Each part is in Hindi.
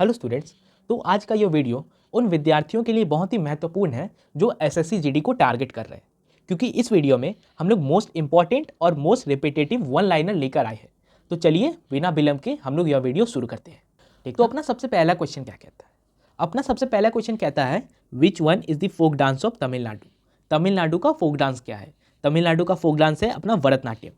Hello students. तो आज का ये वीडियो उन विद्यार्थियों के लिए बहुत ही महत्वपूर्ण है जो एसएससी जीडी को टारगेट कर रहे हैं, क्योंकि इस वीडियो में हम लोग मोस्ट इंपॉर्टेंट और मोस्ट रिपीटेटिव वन लाइनर लेकर आए हैं। तो चलिए बिना विलंब के हम लोग यह वीडियो शुरू करते हैं। ठीक, तो अपना सबसे पहला क्वेश्चन क्या कहता है? अपना सबसे पहला क्वेश्चन कहता है which one is the folk dance of Tamil Nadu. Tamil Nadu का फोक डांस क्या है? तमिलनाडु का फोक डांस है अपना भरतनाट्यम।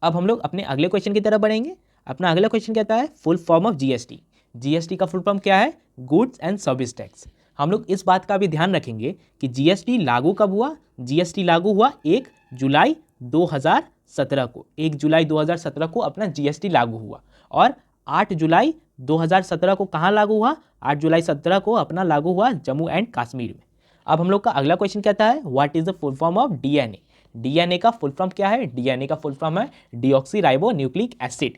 अब हम लोग अपने अगले क्वेश्चन की तरफ बढ़ेंगे। अपना अगला क्वेश्चन कहता है full form of GST. GST का फुल फॉर्म क्या है? Goods and service tax. हम लोग इस बात का भी ध्यान रखेंगे कि जीएसटी लागू कब हुआ। जीएसटी लागू हुआ 1 जुलाई 2017 को। 1 जुलाई 2017 को अपना जीएसटी लागू हुआ और 8 जुलाई 2017 को कहाँ लागू हुआ? 8 जुलाई 17 को अपना लागू हुआ जम्मू एंड कश्मीर में। अब हम लोग का अगला क्वेश्चन कहता है what is the full form of DNA. DNA का फुल फॉर्म क्या है? डीएनए का फुल फॉर्म है डीऑक्सी राइबो न्यूक्लिक एसिड।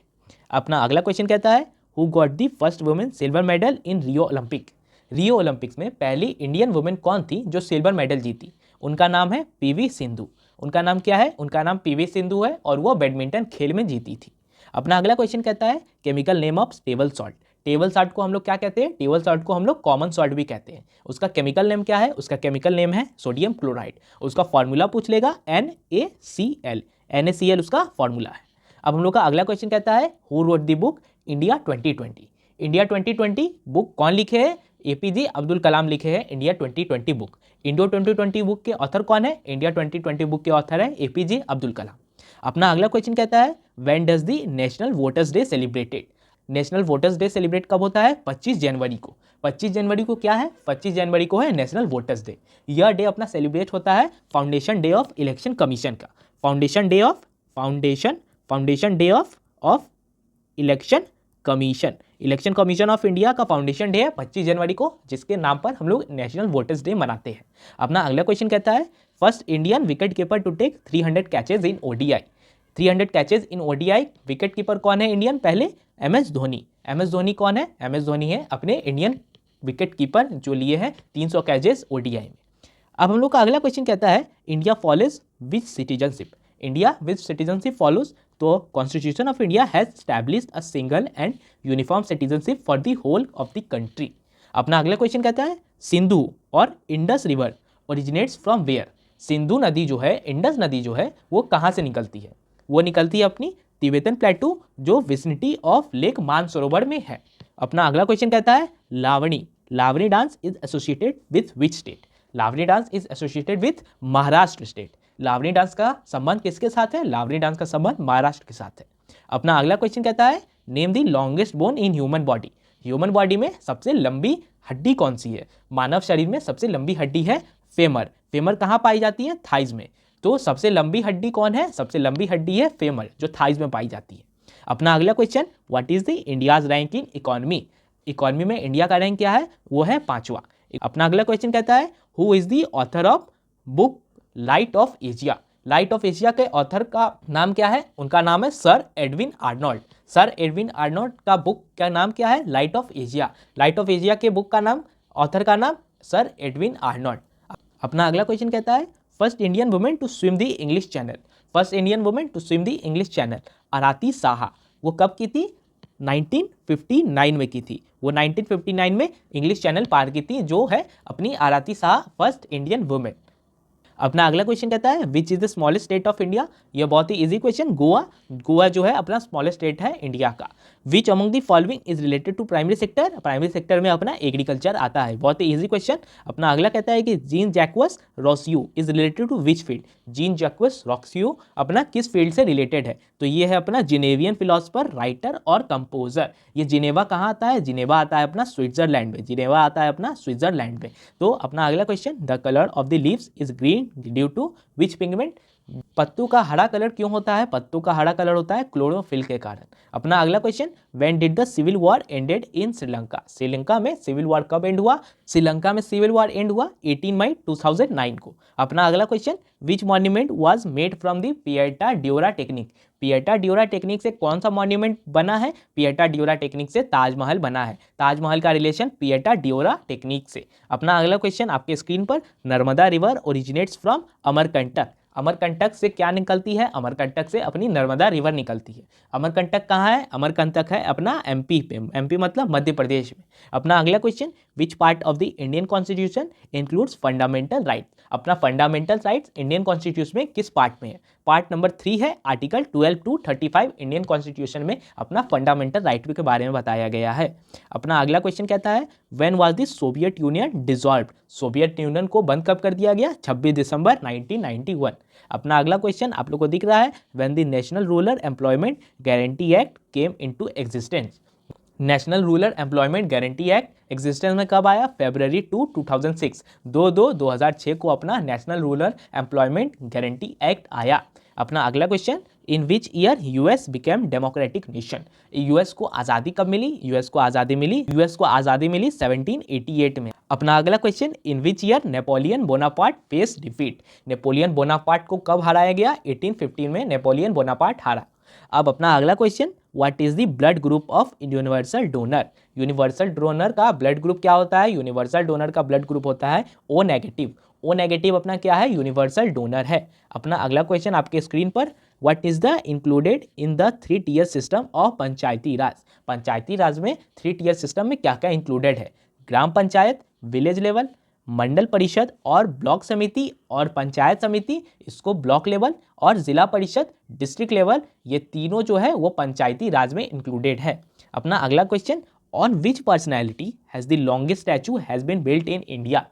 अपना अगला क्वेश्चन कहता है who got the first women silver medal in Rio Olympic. Rio Olympics में पहली इंडियन वुमेन कौन थी जो सिल्वर मेडल जीती? उनका नाम है पीवी सिंधु। उनका नाम क्या है? उनका नाम पीवी सिंधु है और वो बैडमिंटन खेल में जीती थी। अपना अगला क्वेश्चन कहता है chemical name of table salt. Table salt को हम लोग क्या कहते हैं? टेबल सॉल्ट को हम लोग कॉमन सॉल्ट भी कहते हैं। उसका केमिकल नेम क्या है? उसका केमिकल नेम है सोडियम क्लोराइड। उसका फॉर्मूला पूछ लेगा NaCl। NaCl उसका फॉर्मूला है। अब हम लोग का अगला क्वेश्चन कहता है who wrote the book India 2020। India 2020 book कौन लिखे हैं? एपीजे अब्दुल कलाम लिखे हैं इंडिया 2020 बुक। इंडिया 2020 बुक के ऑथर कौन है? इंडिया 2020 बुक के ऑथर है एपीजे अब्दुल कलाम। अपना अगला क्वेश्चन कहता है when does the national voters day celebrated. National voters day celebrate कब होता है? 25 जनवरी को। 25 जनवरी को क्या है? 25 जनवरी को है नेशनल वोटर्स डे। यह डे अपना सेलिब्रेट होता है foundation day of election commission का। Foundation day of election commission. Election commission of India का फाउंडेशन डे है 25 जनवरी को, जिसके नाम पर हम लोग नेशनल वोटर्स डे मनाते हैं। अपना अगला क्वेश्चन कहता है first Indian wicket keeper to take 300 catches in ODI. 300 catches in ODI wicket keeper कौन है इंडियन? पहले MS धोनी। MS धोनी कौन है? MS धोनी है अपने इंडियन विकेट कीपर जो लिए हैं 300 कैचेज ओडीआई में। अब हम लोग का अगला क्वेश्चन कहता है India follows which citizenship. India which citizenship follows. तो constitution of India has established a single and uniform citizenship for the whole of the country. अपना अगला क्वेश्चन कहता है सिंधु और Indus river originates from where. Sindhu नदी जो है, इंडस नदी जो है, वो कहाँ से निकलती है? वो निकलती है अपनी तिब्बतन प्लेटू जो विसिनिटी ऑफ लेक मानसरोवर में है। अपना अगला क्वेश्चन कहता है Lavani. Lavani dance is associated with which state. Lavani dance is associated with Maharashtra state. Lavani dance का संबंध किसके साथ है? लावणी डांस का संबंध महाराष्ट्र के साथ है। अपना अगला क्वेश्चन कहता है name the longest bone in human body. Human body में सबसे लंबी हड्डी कौन सी है? मानव शरीर में सबसे लंबी हड्डी है फेमर। फेमर कहाँ पाई जाती है? थाइज में। तो सबसे लंबी हड्डी कौन है? सबसे लंबी हड्डी है फेमर, जो थाइज में पाई जाती है। अपना अगला question what is the India's rank in economy. Economy में इंडिया का रैंक क्या है? वो है 5वां। अपना अगला क्वेश्चन कहता है who is the author of book light of Asia. Light of Asia के ऑथर का नाम क्या है? उनका नाम है sir Edwin Arnold. Sir Edwin Arnold का बुक का नाम क्या है? Light of Asia. Light of Asia के बुक का नाम, ऑथर का नाम सर एडविन आर्नोल्ड। अपना अगला क्वेश्चन कहता है first Indian women to swim the English Channel. First Indian women to swim the English Channel Aarti Saha. वो कब की थी? 1959 में की थी। वो 1959 में इंग्लिश चैनल पार की थी, जो है अपनी Arati Saha first Indian women. अपना अगला क्वेश्चन कहता है which is the smallest state of India. यह बहुत ही इजी क्वेश्चन। गोवा। गोवा जो है अपना स्मॉलेस्ट स्टेट है इंडिया का। Which among the following is related to primary sector. Primary sector में अपना एग्रीकल्चर आता है। बहुत ही इजी क्वेश्चन। अपना अगला कहता है कि Jean Jacques Rousseau is related to which field. Jean Jacques Rousseau अपना किस फील्ड से रिलेटेड है? तो ये है अपना जिनेवियन फिलोसफर, राइटर और कंपोजर। ये जिनेवा कहाँ आता है? जिनेवा आता है अपना स्विट्जरलैंड में। जिनेवा आता है अपना स्विट्जरलैंड में। तो अपना अगला question the colour of the leaves is green due to which pigment. पत्तों का हरा कलर क्यों होता है? पत्तों का हरा कलर होता है क्लोरोफिल के कारण। अपना अगला question when did the civil war ended in Sri Lanka. Sri Lanka में सिविल वॉर कब एंड हुआ? श्रीलंका में सिविल वॉर एंड हुआ 18 मई 2009 को। अपना अगला question which monument was made from the Pieta dura technique. Pieta dura technique से कौन सा मॉन्यूमेंट बना है? पिएटा ड्यूरा टेक्निक से ताजमहल बना है। ताजमहल का रिलेशन पिएटा ड्यूरा टेक्निक से। अपना अगला क्वेश्चन आपके स्क्रीन पर Narmada river originates from Amarkantak. Amarkantak से क्या निकलती है? अमरकंटक से अपनी नर्मदा रिवर निकलती है। अमरकंटक कहाँ है? अमरकंटक है अपना एमपी पे, एमपी मतलब मध्य प्रदेश में। अपना अगला question, which part of the Indian constitution includes fundamental right? अपना फंडामेंटल राइट्स इंडियन कॉन्स्टिट्यूशन में किस पार्ट में है? पार्ट नंबर 3 है, आर्टिकल 12 टू 35 इंडियन कॉन्स्टिट्यूशन में अपना फंडामेंटल राइट के बारे में बताया गया है। अपना अगला क्वेश्चन कहता है, when was the Soviet union dissolved? Soviet union को बंद कब कर दिया गया? 26 दिसंबर 1991। अपना अगला क्वेश्चन आप लोग को दिख रहा है, when the national rural employment guarantee act came into existence? National rural employment guarantee act existence में कब आया? February 2, 2006, 2/2/2006 को अपना national rural employment guarantee act आया। अपना अगला question, in which year US became democratic nation? US को आज़ादी कब मिली? यूएस को आज़ादी मिली 1788 में। अपना अगला question, in which year Napoleon Bonaparte face defeat? Napoleon Bonaparte को कब हराया गया? 1815 में नेपोलियन बोनापार्ट हारा। अब अपना अगला question, what is the blood group of universal donor? Universal donor का ब्लड ग्रुप क्या होता है? यूनिवर्सल डोनर का ब्लड ग्रुप होता है ओ नेगेटिव। ओ नेगेटिव अपना क्या है? यूनिवर्सल डोनर है। अपना अगला क्वेश्चन आपके स्क्रीन पर, what is the included in the 3 tier system of panchayati raj? Panchayati raj में 3 टियर सिस्टम में क्या क्या इंक्लूडेड है? ग्राम पंचायत, विलेज लेवल, मंडल परिषद और ब्लॉक समिति और पंचायत समिति, इसको ब्लॉक लेवल, और जिला परिषद डिस्ट्रिक्ट लेवल, ये तीनों जो है वो पंचायती राज में इंक्लूडेड है। अपना अगला question, on which personality has the longest statue has been built in India?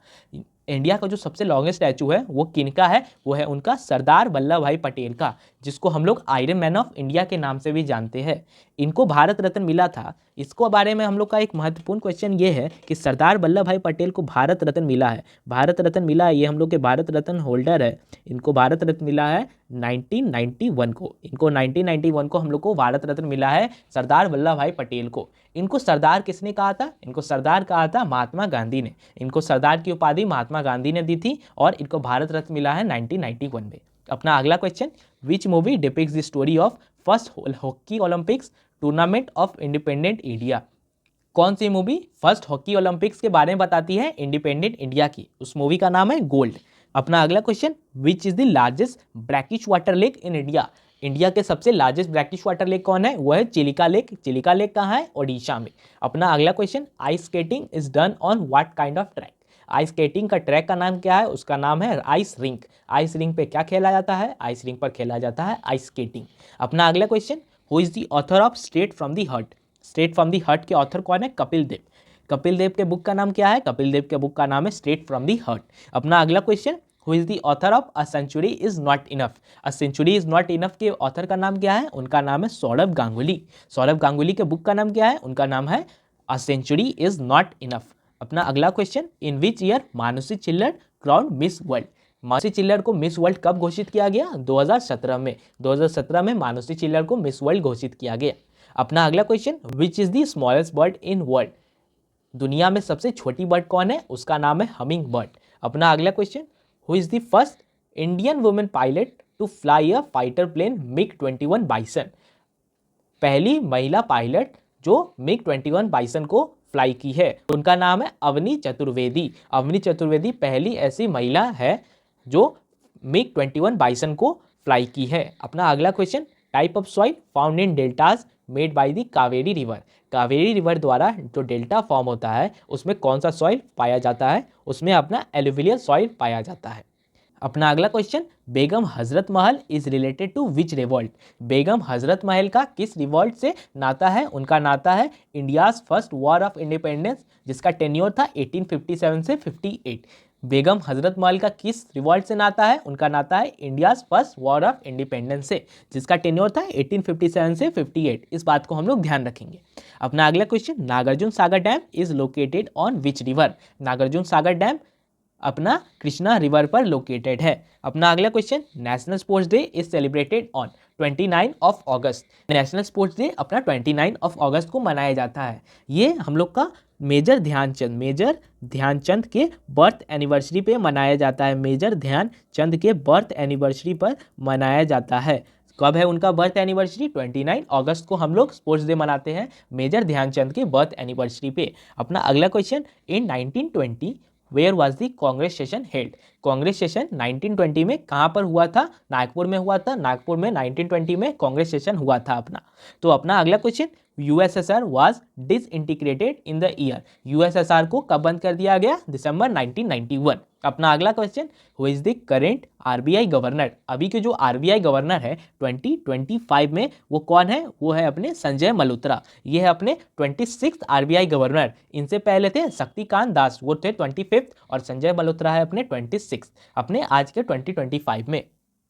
India का जो सबसे लॉन्गेस्ट स्टैचू है वो किनका है? वो है उनका सरदार वल्लभ भाई पटेल का, जिसको हम लोग आयरन मैन ऑफ इंडिया के नाम से भी जानते हैं। इनको भारत रत्न मिला था। इसको बारे में हम लोग का एक महत्वपूर्ण क्वेश्चन ये है कि सरदार वल्लभ भाई पटेल को भारत रत्न मिला है। भारत रत्न मिला है, ये हम लोग के भारत रत्न होल्डर है। इनको भारत रत्न मिला है 1991 को। इनको 1991 को हम लोग को भारत रत्न मिला है सरदार वल्लभ भाई पटेल को। इनको सरदार किसने कहा था? इनको सरदार कहा था महात्मा गांधी ने। इनको सरदार की उपाधि महात्मा गांधी ने दी थी और इनको भारत रत्न मिला है 1991 में। अपना अगला question, which movie depicts the story of first hockey Olympics tournament of independent India? कौन सी मूवी फर्स्ट हॉकी ओलंपिक्स के बारे में बताती है इंडिपेंडेंट इंडिया की? उस मूवी का नाम है गोल्ड। अपना अगला question, which is the largest brackish water lake in India? India के सबसे लार्जेस्ट ब्रैकिश वाटर लेक कौन है? वो है चिलिका लेक। चिलिका लेक कहाँ है? ओडिशा में। अपना अगला question, ice skating is done on what kind of track? Ice skating का ट्रैक का नाम क्या है? उसका नाम है आइस रिंक। आइस रिंक पे क्या खेला जाता है? आइस रिंक पर खेला जाता है आइस स्केटिंग। अपना अगला question, who is the author of straight from the heart? Straight from the heart के ऑथर कौन है? कपिल देव। कपिल देव के बुक का नाम क्या है? कपिल देव के बुक का नाम है स्ट्रेट फ्रॉम द हर्ट। अपना अगला question, who is the author of a century is not enough? A century is not enough के ऑथर का नाम क्या है? उनका नाम है सौरभ गांगुली। सौरभ गांगुली के बुक का नाम क्या है? उनका नाम है a century is not enough. अपना अगला क्वेश्चन, इन विच ईयर मानुषी चिल्लर क्राउन मिस वर्ल्ड? मानुषी चिल्लर को मिस वर्ल्ड कब घोषित किया गया? 2017 में। 2017 में मानुषी चिल्लर को मिस वर्ल्ड घोषित किया गया। अपना अगला question, which is the smallest bird in world? दुनिया में सबसे छोटी बर्ड कौन है? उसका नाम है हमिंग बर्ड। अपना अगला question, who is the first Indian women pilot to fly a fighter plane MiG-21 bison? पहली महिला पायलट जो MiG-21 बाइसन को फ्लाई की है उनका नाम है अवनी चतुर्वेदी। अवनी चतुर्वेदी पहली ऐसी महिला है जो MiG-21 बाइसन को फ्लाई की है। अपना अगला question, type of soil found in deltas made by the Kaveri river? Kaveri river द्वारा जो डेल्टा फॉर्म होता है उसमें कौन सा सॉइल पाया जाता है? उसमें अपना एलुवियल सॉइल पाया जाता है। अपना अगला question, Begum Hazrat Mahal is related to which revolt? Begum Hazrat Mahal का किस रिवॉल्ट से नाता है? उनका नाता है India's first war of independence, जिसका टेन्योर था 1857 से 58। बेगम हजरत महल का किस रिवॉल्ट से नाता है? उनका नाता है India's first war of independence से, जिसका टेन्योर था 1857 से 58। इस बात को हम लोग ध्यान रखेंगे। अपना अगला question, Nagarjuna Sagar dam is located on which river? Nagarjuna Sagar dam अपना कृष्णा रिवर पर लोकेटेड है। अपना अगला question, national sports day is celebrated on 29 of August? National sports day अपना 29 ऑफ अगस्त को मनाया जाता है। ये हम लोग का मेजर ध्यानचंद के बर्थ एनिवर्सरी पे मनाया जाता है। मेजर ध्यानचंद के बर्थ एनिवर्सरी पर मनाया जाता है। कब है उनका बर्थ एनिवर्सरी? 29 अगस्त को हम लोग स्पोर्ट्स डे मनाते हैं मेजर ध्यानचंद के बर्थ एनिवर्सरी पे। अपना अगला question, in 1920 where was the Congress session held? Congress session 1920 में कहाँ पर हुआ था? नागपुर में हुआ था। नागपुर में 1920 में कांग्रेस सेशन हुआ था अपना। तो अपना अगला question, USSR was disintegrated in the year? USSR को कब बंद कर दिया गया? दिसंबर 1991। अपना अगला question, who is the current RBI governor? अभी के जो आरबीआई गवर्नर है 2025 में, वो कौन है? वो है अपने संजय मल्होत्रा। ये है अपने 26th आरबीआई गवर्नर। इनसे पहले थे शक्तिकांत दास, वो थे 25th, और संजय मल्होत्रा है अपने 26th, अपने आज के 2025 में।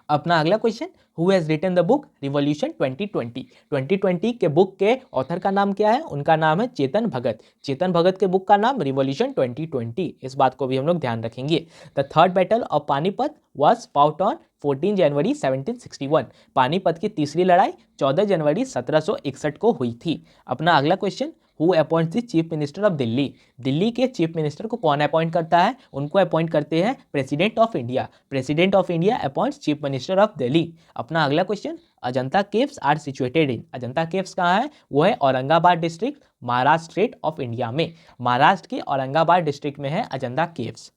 अपना अगला question, who has written the book revolution 2020? 2020 के बुक के ऑथर का नाम क्या है? उनका नाम है चेतन भगत। चेतन भगत के बुक का नाम रिवॉल्यूशन 2020। इस बात को भी हम लोग ध्यान रखेंगे। The third battle of Panipat was fought on 14 जनवरी 1761। पानीपत की तीसरी लड़ाई 14 जनवरी 1761 को हुई थी। अपना अगला question, who appoints the chief minister of Delhi? Delhi के चीफ मिनिस्टर को कौन अपॉइंट करता है? उनको अपॉइंट करते हैं president of India. President of India appoints chief minister of Delhi. अपना अगला question, Ajanta caves are situated in? Ajanta caves कहाँ है? वो है Aurangabad district, Maharashtra state of India में। महाराष्ट्र के औरंगाबाद डिस्ट्रिक्ट में है अजंता केव्स।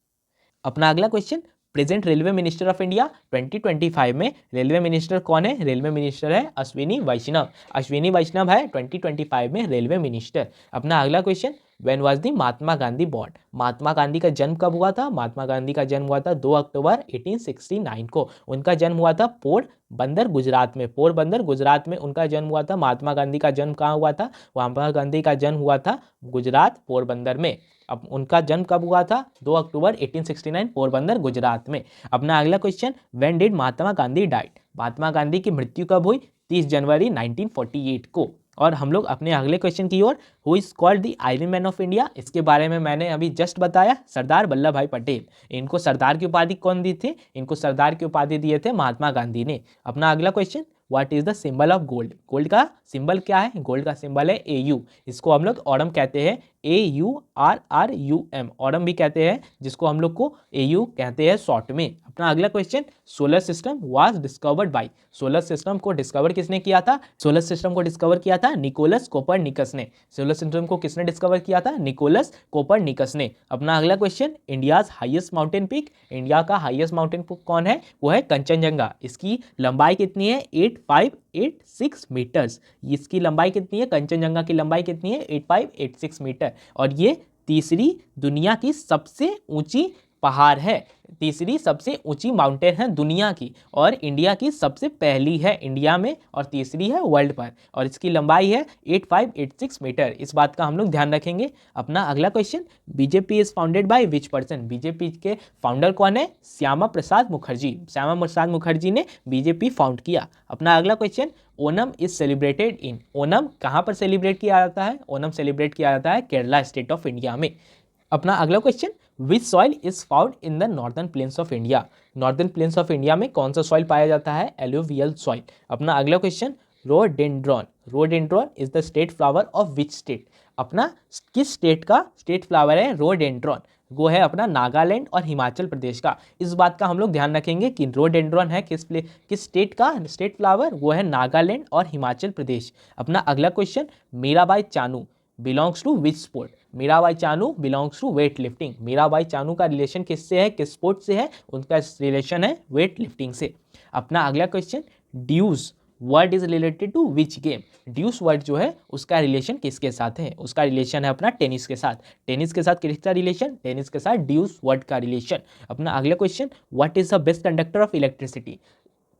अपना अगला question, present railway minister of India 2025 में रेलवे मिनिस्टर कौन है? रेलवे मिनिस्टर है अश्विनी वैष्णव। अश्विनी वैष्णव है 2025 में रेलवे मिनिस्टर। अपना अगला question, when was the Mahatma Gandhi born? Mahatma Gandhi का जन्म कब हुआ था? महात्मा गांधी का जन्म हुआ था 2 अक्टूबर 1869 को। उनका जन्म हुआ था पोरबंदर गुजरात में। पोरबंदर गुजरात में उनका जन्म हुआ था। महात्मा गांधी का जन्म कहाँ हुआ था? महात्मा गांधी का जन्म हुआ था गुजरात पोरबंदर में। अब उनका जन्म कब हुआ था? 2 अक्टूबर 1869, पोरबंदर गुजरात में। अपना अगला question, when did Mahatma Gandhi died? Mahatma Gandhi की मृत्यु कब हुई? 30 जनवरी 1948 को। और हम लोग अपने अगले क्वेश्चन की ओर, who is called the iron man of India? इसके बारे में मैंने अभी जस्ट बताया, सरदार वल्लभ भाई पटेल। इनको सरदार की उपाधि कौन दी थी? इनको सरदार की उपाधि दिए थे महात्मा गांधी ने। अपना अगला question, what is the symbol of gold? Gold का सिंबल क्या है? गोल्ड का सिंबल है AU। इसको हम लोग ऑडम कहते हैं, AURRUM, ऑडम भी कहते हैं, जिसको हम लोग को AU कहते हैं शॉर्ट में। अपना अगला question, solar system was discovered by? Solar system को डिस्कवर किसने किया था? सोलर सिस्टम को डिस्कवर किया था निकोलस कोपरनिकस ने। सोलर सिस्टम को किसने डिस्कवर किया था? निकोलस कोपरनिकस ने। अपना अगला question, India's highest mountain peak? India का हाईएस्ट माउंटेन पीक कौन है? वो है कंचनजंगा। इसकी लंबाई कितनी है? 8586 मीटर्स। इसकी लंबाई कितनी है? कंचनजंगा की लंबाई कितनी है? 8586 मीटर। और ये तीसरी दुनिया की सबसे ऊंची पहाड़ है, तीसरी सबसे ऊंची माउंटेन है दुनिया की, और इंडिया की सबसे पहली है इंडिया में, और तीसरी है वर्ल्ड पर, और इसकी लंबाई है 8586 मीटर। इस बात का हम लोग ध्यान रखेंगे। अपना अगला question, BJP is founded by which person? BJP के फाउंडर कौन है? श्यामा प्रसाद मुखर्जी। श्यामा प्रसाद मुखर्जी ने बीजेपी फाउंड किया। अपना अगला question, Onam is celebrated in? Onam कहाँ पर सेलिब्रेट किया जाता है? ओनम सेलिब्रेट किया जाता है केरला स्टेट ऑफ इंडिया में। अपना अगला question, which soil is found in the northern plains of India? Northern plains of India में कौन सा सॉइल पाया जाता है? Alluvial soil. अपना अगला question, rhododendron. Rhododendron is the state flower of which state? अपना किस स्टेट का स्टेट फ्लावर है रोडेंड्रॉन? वो है अपना नागालैंड और हिमाचल प्रदेश का। इस बात का हम लोग ध्यान रखेंगे कि रोडेंड्रॉन है किस स्टेट का स्टेट फ्लावर? वो है नागालैंड और हिमाचल प्रदेश। अपना अगला question, Mirabai Chanu belongs to which sport? Mirabai Chanu belongs to weight lifting. Mirabai Chanu का रिलेशन किससे है? किस स्पोर्ट से है? उनका रिलेशन है वेट लिफ्टिंग से। अपना अगला question, deuce word is related to which game? Deuce word जो है उसका रिलेशन किसके साथ है? उसका रिलेशन है अपना टेनिस के साथ। टेनिस के साथ किसका रिलेशन? टेनिस के साथ ड्यूस वर्ड का रिलेशन। अपना अगला question, what is the best conductor of electricity?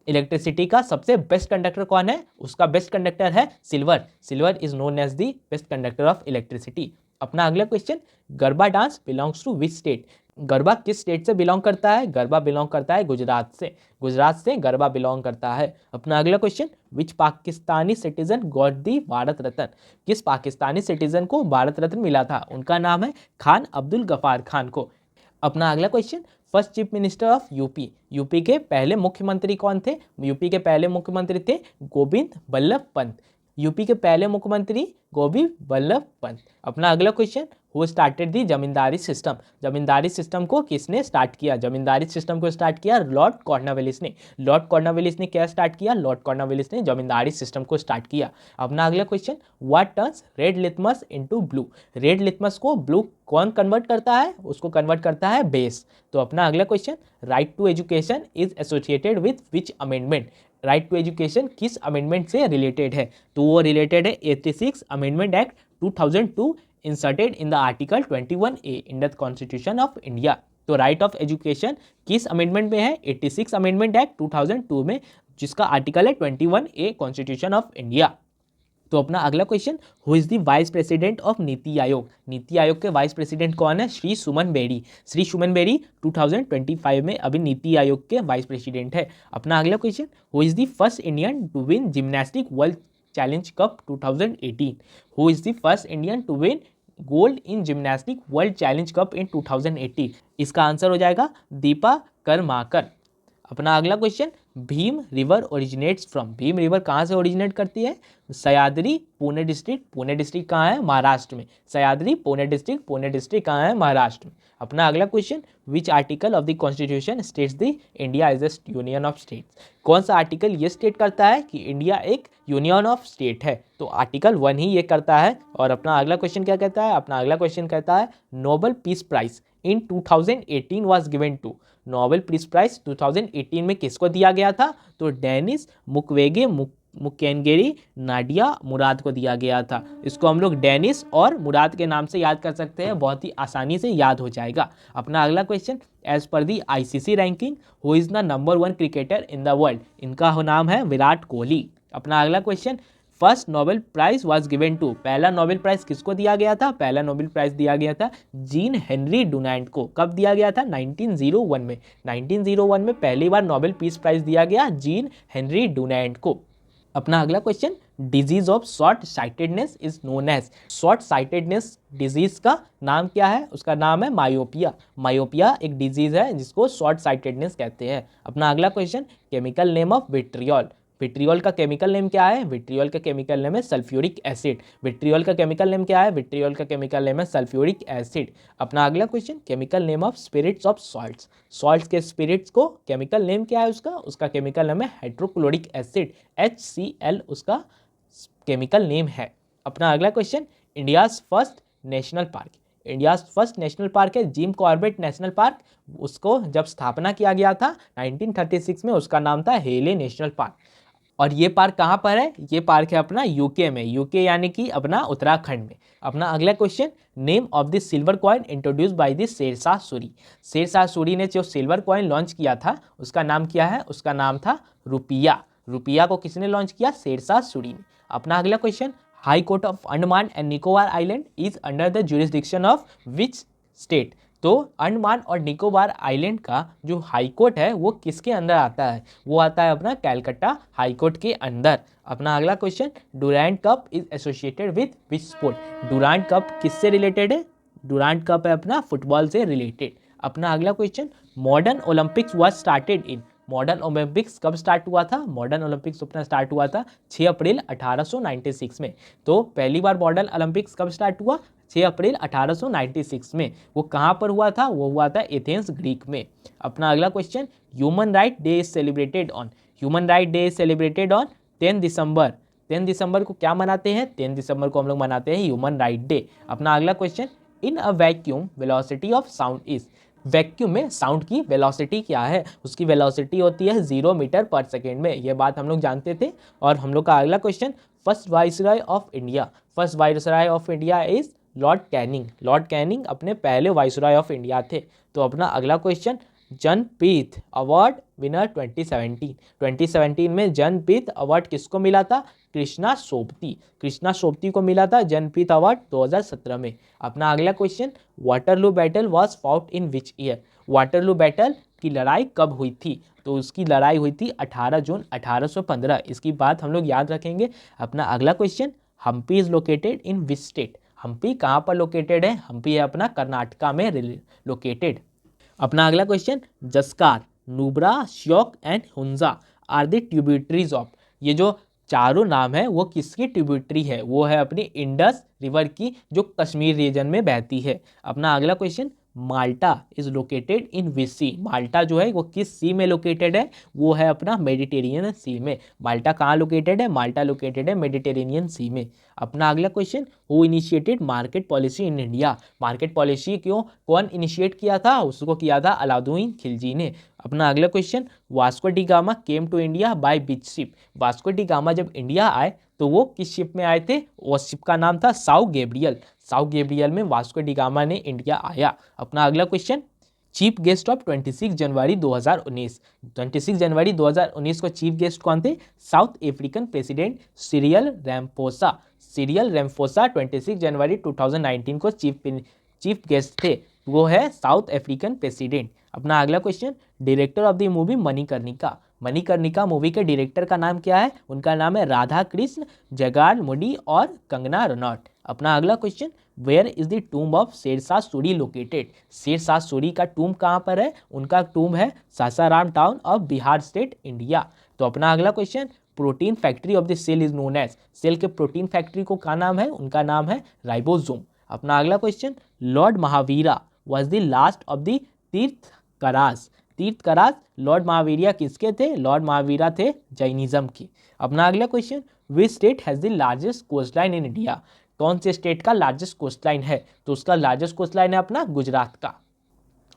Electricity का सबसे बेस्ट कंडक्टर कौन है? उसका बेस्ट कंडक्टर है silver. Silver is known as the best conductor of electricity. अपना अगला question, garba dance belongs to which state? Garba किस स्टेट से बिलोंग करता है? गरबा बिलोंग करता है गुजरात से। गुजरात से गरबा बिलोंग करता है। अपना अगला question, which Pakistani citizen got the Bharat Ratna? किस पाकिस्तानी सिटीजन को भारत रत्न मिला था? उनका नाम है खान अब्दुल गफार खान को। अपना अगला question, first chief minister of UP? UP के पहले मुख्यमंत्री कौन थे? यूपी के पहले मुख्यमंत्री थे गोविंद बल्लभ पंत। यूपी के पहले मुख्यमंत्री गोविंद वल्लभ पंत। अपना अगला question, who started the zamindari system. Zamindari system को किसने स्टार्ट किया? जमींदारी सिस्टम को स्टार्ट किया लॉर्ड कॉर्नवालिस ने। लॉर्ड कॉर्नवालिस ने क्या स्टार्ट किया? लॉर्ड कॉर्नवालिस ने जमींदारी सिस्टम को स्टार्ट किया। अपना अगला question, what turns red litmus into blue. Red litmus को ब्लू कौन कन्वर्ट करता है? उसको कन्वर्ट करता है बेस। तो अपना अगला question, right to education is associated with which amendment. Right to education किस अमेंडमेंट से रिलेटेड है? तो वो रिलेटेड है 86 amendment act 2002 inserted in the article 21A in the constitution of India. तो राइट ऑफ एजुकेशन किस अमेंडमेंट में है? 86 अमेंडमेंट एक्ट 2002 में, जिसका आर्टिकल है 21A कॉन्स्टिट्यूशन ऑफ इंडिया। तो अपना अगला question, who is the vice president of NITI Aayog. NITI Aayog के वाइस प्रेसिडेंट कौन है? श्री सुमन बेरी। श्री सुमन बेरी 2025 में अभी नीति आयोग के वाइस प्रेसिडेंट है। अपना अगला question, who is the first Indian to win gymnastic world challenge cup 2018। Who is the first Indian to win gold in gymnastic world challenge cup in 2018? इसका आंसर हो जाएगा दीपा करमाकर। अपना अगला question, Bhima river originates from. Bhima river कहाँ से ओरिजिनेट करती है? सयाद्री, पुणे डिस्ट्रिक्ट। पुणे डिस्ट्रिक्ट कहाँ है? महाराष्ट्र में। सयाद्री, पुणे डिस्ट्रिक्ट। पुणे डिस्ट्रिक्ट कहाँ है? महाराष्ट्र में। अपना अगला question, which article of the constitution states the India is a union of states. कौन सा आर्टिकल ये स्टेट करता है कि इंडिया एक यूनियन ऑफ स्टेट है? तो आर्टिकल 1 ही ये करता है। और अपना अगला क्वेश्चन क्या कहता है? अपना अगला क्वेश्चन कहता है, Nobel peace prize in 2018 was given to. Nobel peace prize 2018 में किसको दिया गया था? तो डेनिस मुक्वेगे मुकेनगेरी नाडिया मुराद को दिया गया था। इसको हम लोग डेनिस और मुराद के नाम से याद कर सकते हैं, बहुत ही आसानी से याद हो जाएगा। अपना अगला question, as per the ICC ranking who is the number 1 cricketer in the world. इनका नाम है विराट कोहली। अपना अगला question, first Nobel prize was given to. पहला नोबेल प्राइज किसको दिया गया था? पहला नोबेल प्राइज दिया गया था जीन हेनरी डुनांट को। कब दिया गया था? 1901 में। 1901 में पहली बार नोबेल पीस प्राइज दिया गया जीन हेनरी डुनांट को। अपना अगला question, disease of short sightedness is known as. Short sightedness disease का नाम क्या है? उसका नाम है मायोपिया। मायोपिया एक डिजीज है जिसको शॉर्ट साइटेडनेस कहते हैं। अपना अगला question, chemical name of vitriol. Vitriol का केमिकल नेम क्या है? विट्रियोल का केमिकल नेम है सल्फ्यूरिक एसिड। विट्रियोल का केमिकल नेम क्या है? विट्रियोल का केमिकल नेम है सल्फ्यूरिक एसिड। अपना अगला question, chemical name of spirits of salts. Salts के स्पिरिट्स को केमिकल नेम क्या है उसका? उसका केमिकल नेम है हाइड्रोक्लोरिक एसिड, HCl उसका केमिकल नेम है। अपना अगला question, India's first national park. India's first national park है जिम कॉर्बेट नेशनल पार्क। उसको जब स्थापना किया गया था 1936 में, उसका नाम था हेले नेशनल पार्क। और ये पार्क कहाँ पर है? ये पार्क है अपना यूके में। यूके यानी कि अपना उत्तराखंड में। अपना अगला question, name of the silver coin introduce by the Sher Shah Suri. Sher Shah Suri ने जो सिल्वर कॉइन लॉन्च किया था उसका नाम क्या है? उसका नाम था रुपया। रुपया को किसने लॉन्च किया? शेरशाह सूरी ने। अपना अगला question, high court of Andaman and Nicobar island is under the jurisdiction of which state. तो अंडमान और निकोबार आइलैंड का जो हाई कोर्ट है वो किसके अंदर आता है? वो आता है अपना कैलकाटा हाई कोर्ट के अंदर। अपना अगला question, Durand cup is associated with which sport. Durand cup किससे रिलेटेड है? डुरांड कप है अपना फुटबॉल से रिलेटेड। अपना अगला question, modern Olympics was started in. Modern Olympics कब स्टार्ट हुआ था? मॉडर्न ओलंपिक्स अपना स्टार्ट हुआ था 6 अप्रैल 1896 में। तो पहली बार मॉडर्न ओलंपिक्स कब स्टार्ट हुआ? 6 अप्रैल 1896 में। वो कहाँ पर हुआ था? वो हुआ था एथेंस ग्रीक में। अपना अगला question, human right day is celebrated on. Human right day is celebrated on 10 दिसंबर। 10 दिसंबर को क्या मनाते हैं? 10 दिसंबर को हम लोग मनाते हैं ह्यूमन राइट डे। अपना अगला question, in a vacuum velocity of sound is. Vacuum में साउंड की वेलोसिटी क्या है? उसकी वेलोसिटी होती है 0 मीटर पर सेकेंड में। ये बात हम लोग जानते थे। और हम लोग का अगला question, first viceroy of India. First viceroy of India is Lord Canning. Lord Canning अपने पहले वाइसरॉय ऑफ इंडिया थे। तो अपना अगला क्वेश्चन, जनपीठ अवार्ड विनर 2017। 2017 में जनपीठ अवार्ड किसको मिला था? कृष्णा सोबती। कृष्णा सोबती को मिला था जनपीठ अवार्ड 2017 में। अपना अगला question, Waterloo battle was fought in which year. Waterloo battle की लड़ाई कब हुई थी? तो उसकी लड़ाई हुई थी 18 जून 1815। इसकी बात हम लोग याद रखेंगे। अपना अगला question, Hampi is located in which state. Hampi कहाँ पर लोकेटेड है? हम्पी है अपना कर्नाटका में लोकेटेड। अपना अगला question, Zanskar, Nubra, Shyok and Hunza are the tributaries of. ये जो चारों नाम है वो किसकी ट्रिब्यूटरी है, वो है अपनी इंडस रिवर की, जो कश्मीर रीजन में बहती है। अपना अगला question, Malta is located in which sea, Malta जो है वो किस सी में लोकेटेड है, वो है अपना मेडिटेरेनियन सी में। माल्टा कहाँ लोकेटेड है, माल्टा लोकेटेड है मेडिटेरेनियन सी में। अपना अगला question, who initiated market policy in India, market policy क्यों कौन इनिशिएट किया था, उसको किया था अलाउद्दीन खिलजी ने। अपना अगला question, Vasco da Gama came to India by which ship, Vasco da Gama जब इंडिया आए तो वो किस शिप में आए थे, वो शिप का नाम था साउ गैब्रियल, साउ गैब्रियल में वास्को डी गामा ने इंडिया आया। अपना अगला क्वेश्चन, चीफ गेस्ट ऑफ 26 जनवरी 2019, 26 जनवरी 2019 को चीफ गेस्ट कौन थे, South African president Cyril Ramaphosa, Cyril Ramaphosa 26 जनवरी 2019 को चीफ गेस्ट थे, वो है साउथ अफ्रीकन प्रेसिडेंट। अपना अगला question, director of the movie Manikarnika, Manikarnika movie के डायरेक्टर का नाम क्या है, उनका नाम है राधा कृष्ण जगारमुडी और कंगना रनौत। अपना अगला question, where is the tomb of Sher Shah Suri located, Sher Shah Suri का टूम कहाँ पर है, उनका टूम है Sasaram town of Bihar state India. तो अपना अगला question, protein factory of the cell is known as, cell के प्रोटीन फैक्ट्री को क्या नाम है, उनका नाम है राइबोसोम। अपना अगला question, lord Mahavira was the last of the Tirthankaras, Tirthankaras lord Mahavira किसके थे, लॉर्ड महावीरा थे जैनिज्म की। अपना अगला question, which state has the largest coast line in India, कौन से स्टेट का लार्जेस्ट कोस्ट लाइन है, तो उसका लार्जेस्ट कोस्ट लाइन है अपना गुजरात का।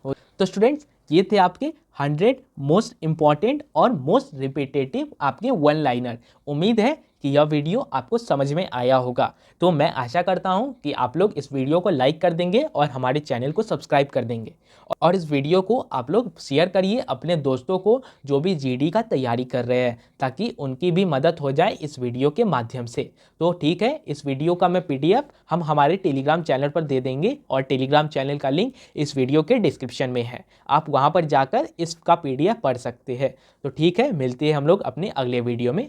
तो स्टूडेंट्स ये थे आपके 100 मोस्ट इंपॉर्टेंट और मोस्ट रिपीटेटिव आपके वन लाइनर। उम्मीद है कि यह वीडियो आपको समझ में आया होगा। तो मैं आशा करता हूं कि आप लोग इस वीडियो को लाइक कर देंगे और हमारे चैनल को सब्सक्राइब कर देंगे, और इस वीडियो को आप लोग शेयर करिए अपने दोस्तों को जो भी जीडी का तैयारी कर रहे हैं, ताकि उनकी भी मदद हो जाए इस वीडियो के माध्यम से। तो ठीक है, इस वीडियो का मैं PDF हम हमारे टेलीग्राम चैनल पर दे देंगे, और टेलीग्राम चैनल का लिंक इस वीडियो के डिस्क्रिप्शन में है, आप वहाँ पर जाकर इसका PDF पढ़ सकते हैं। तो ठीक है, मिलते हैं हम लोग अपने अगले वीडियो में।